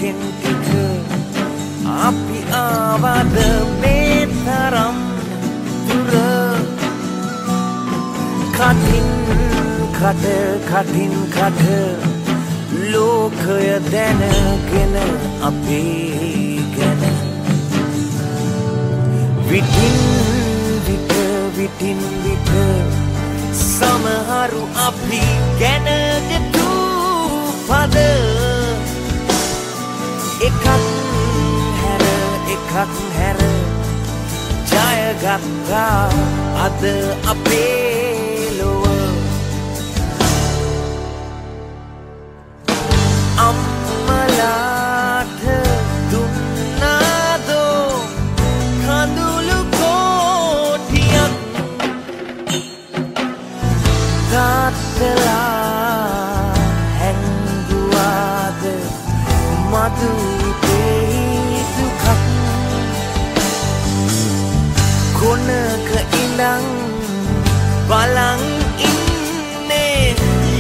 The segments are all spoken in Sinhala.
ටිකෙන් ටික අපි ආවද මේ තරම් දුර කටින් කට ලෝකය දැනගෙන අපේ ගැන විටින් විට සමහරු අපි ගැන ගෙතු පද එකක් හැර ජයගත්තා අද අපේ ලොව අම්මලාට දුන්නාදෝ කඳුළු කෝටියක් තාත්තලා හැංගුවාද මදු දුකක් කොනක ඉඳන් බලන් ඉන්නේ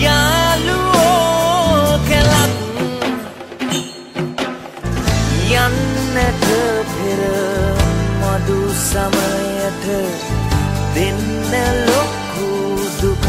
යාළුවෝ කෙලක් යන්නට පෙර මදු සමයට දෙන්න ලොකු දුකක්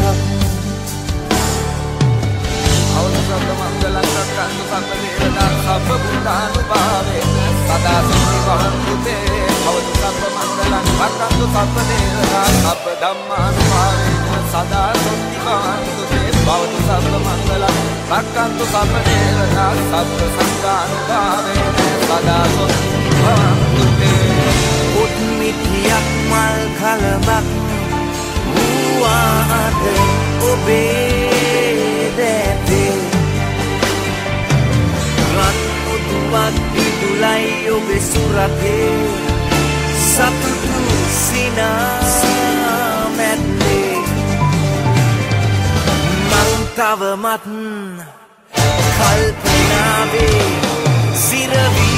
අවසන් මංගලං කන්තු සම්පදේවදා සබ්බ බුද්ධානුභාවේ සදා සම්නිවහන්තුතේ අවසන් මංගලං කන්තු සම්පදේවදා සබ්බ ධම්මානුභාවේ සදා සම්නිවහන්තුතේ භවතු සබ්බ මංගලං රක්ඛන්තු සම්පදේවදා සබ්බ සංඝානුභාවේ සදා සම්නිවහන්තුතේ උත්මිතියක් මල් කලබක් වූවාද ඔබේ දැතේ රන් උතුවක් දිදුලයි ඔබේ සුරතේ සතුටු සිනා මැද්දේ මං තවමත් කල්පනාවේ සිරවි